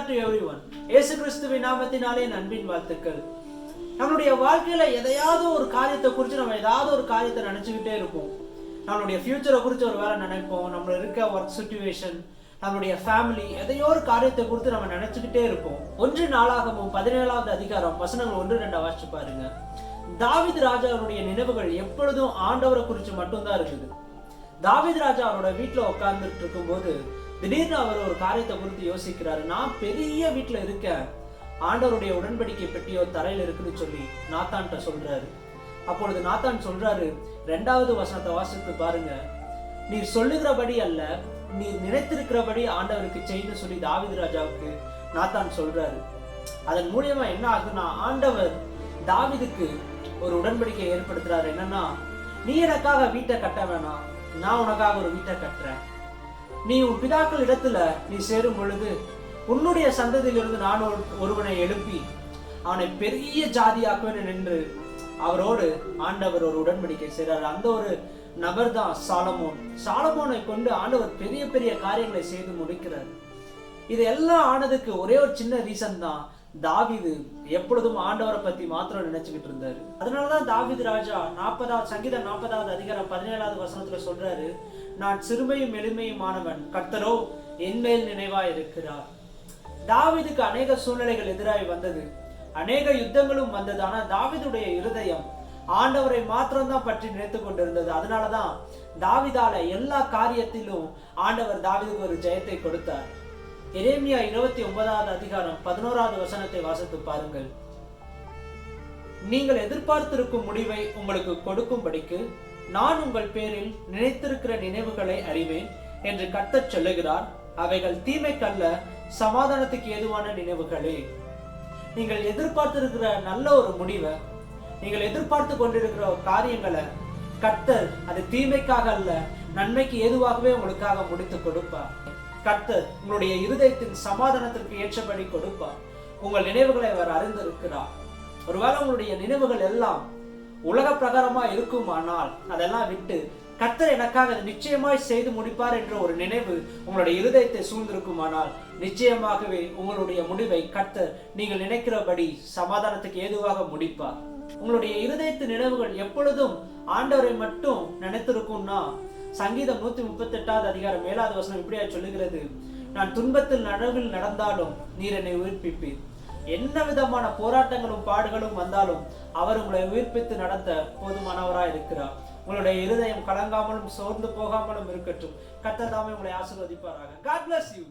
Back to everyone. இயேசு கிறிஸ்துவின் நாமத்தினாலே அன்பின் வாழ்த்துக்கள். நம்மளுடைய வாழ்க்கையில எதையாவது ஒரு காரியத்தை குறித்து நம்ம ஏதாவது ஒரு காரியத்தை நினைச்சுக்கிட்டே இருப்போம். நம்மளுடைய ஃபியூச்சரை குறித்து ஒரு வேலை நினைப்போம். நம்ம இருக்க ஒர்க் சிச்சுவேஷன், நம்மளுடைய ஃபேமிலி, எதையோ ஒரு காரியத்தை குறித்து நம்ம நினைச்சுக்கிட்டே இருப்போம். 1 நாளாகமம் 17வது அதிகாரம் வசனங்கள் 1-2 வாசிச்சு பாருங்க. தாவீது ராஜாவுடைய நினைவுகள் எப்பொழுதும் ஆண்டவரை குறித்து மட்டும்தான் இருக்குது. தாவீது ராஜா அவரோட வீட்டுல உட்கார்ந்துட்டு இருக்கும் போது திடீர்னு அவர் ஒரு காரியத்தை குறித்து யோசிக்கிறாரு. நான் பெரிய வீட்டுல இருக்கேன், ஆண்டவருடைய உடன்படிக்கை பெட்டியோ தரையில இருக்குன்னு சொல்லி நாத்தான்ட்ட சொல்றாரு. அப்பொழுது நாத்தான் சொல்றாரு, 2வது வசனத்தை வாசித்து பாருங்க. நீர் சொல்லுகிறபடி அல்ல, நீர் நினைத்திருக்கிறபடி ஆண்டவருக்கு செய்யு சொல்லி தாவீது ராஜாவுக்கு நாத்தான் சொல்றாரு. அதன் மூலியமா என்ன ஆகுதுன்னா, ஆண்டவர் தாவீதுக்கு ஒரு உடன்படிக்கை ஏற்படுத்துறாரு. என்னன்னா, நீ எனக்காக வீட்டை கட்ட வேணாம், நான் உனக்காக ஒரு வீட்டை கட்டுறேன். நீ உன் பிதாக்கள் இடத்துல நீ சேரும் பொழுது உன்னுடைய சந்ததியிலிருந்து நான் ஒருவனை எழுப்பி அவனை பெரிய ஜாதியாக்குவேன் என்று அவரோடு ஆண்டவர் ஒரு உடன்படிக்கை செய்றார். அந்த ஒரு நபர் தான் சாலமோன். சாலமோனை கொண்டு ஆண்டவர் பெரிய பெரிய காரியங்களை செய்து முடிக்கிறார். இது எல்லாம் ஆனதுக்கு ஒரே ஒரு சின்ன ரீசன் தான், தாவீது எப்பொழுதும் ஆண்டவரை பத்தி மாத்திரம் நினைச்சுக்கிட்டு இருந்தாரு. அதனாலதான் தாவீது ராஜா சங்கீதம் 40வது அதிகாரம் 17வது வசனத்துல சொல்றாரு, நான் சிறுமையும் எளிமையுமானவன், கர்த்தரோ என்மேல் நினைவா இருக்கிறார். தாவீதுக்கு அநேக சூழ்நிலைகள் எதிராய் வந்தது, அநேக யுத்தங்களும் வந்தது. ஆனா தாவீதுடைய இருதயம் ஆண்டவரை மாத்திரம்தான் பற்றி நினைத்து கொண்டிருந்தது. அதனாலதான் தாவீதால எல்லா காரியத்திலும் ஆண்டவர் தாவீதுக்கு ஒரு ஜெயத்தை கொடுத்தார். எரேமியா 29வது அதிகாரம் 11வது வசனத்தை வாசித்து பாருங்கள். நீங்கள் எதிர்பார்த்திருக்கும் முடிவை உங்களுக்கு கொடுக்கும்படிக்கு நான் உங்கள் பேரில் நினைத்திருக்கிற நினைவுகளை அறிவேன் என்று கர்த்தர் சொல்லுகிறார். அவைகள் தீமைக்கல்ல, சமாதானத்துக்கு ஏதுவான நினைவுகளே. நீங்கள் எதிர்பார்த்திருக்கிற நல்ல ஒரு முடிவை, நீங்கள் எதிர்பார்த்து கொண்டிருக்கிற காரியங்களை கர்த்தர் அது தீமைக்காக அல்ல, நன்மைக்கு ஏதுவாகவே உங்களுக்காக முடித்து கொடுப்பார். கர்த்தர் உங்களுடைய இருதயத்தின் சமாதானத்திற்கு ஏற்றபடி கொடுப்பார். உங்கள் நினைவுகளை அவர் அறிந்திருக்கிறார். ஒருவேளை உங்களுடைய நினைவுகள் எல்லாம் உலக பிரகாரமா இருக்குமானால் அதெல்லாம் விட்டு கர்த்தர் எனக்காக நிச்சயமாய் செய்து முடிப்பார் என்ற ஒரு நினைவு உங்களுடைய இருதயத்தை சூழ்ந்திருக்குமானால் நிச்சயமாகவே உங்களுடைய முடிவை கர்த்தர் நீங்கள் நினைக்கிறபடி சமாதானத்துக்கு ஏதுவாக முடிப்பார். உங்களுடைய இருதயத்து நினைவுகள் எப்பொழுதும் ஆண்டவரை மட்டும் நினைத்திருக்கும்னா, சங்கீதம் 138வது அதிகாரம் 7வது வசனம் இப்படியா சொல்லுகிறது, நான் துன்பத்தில் நடுவில் நடந்தாலும் நீர் என்னை உயிர்ப்பிப்பீர். என்ன விதமான போராட்டங்களும் பாடுகளும் வந்தாலும் அவர் உங்களை உயிர்ப்பித்து நடத்த போதுமானவராய் இருக்கிறார். உங்களுடைய இருதயம் கலங்காமலும் சோர்ந்து போகாமலும் இருக்கட்டும். கர்த்தர் தாமே உங்களை ஆசீர்வதிப்பாராக. God bless you.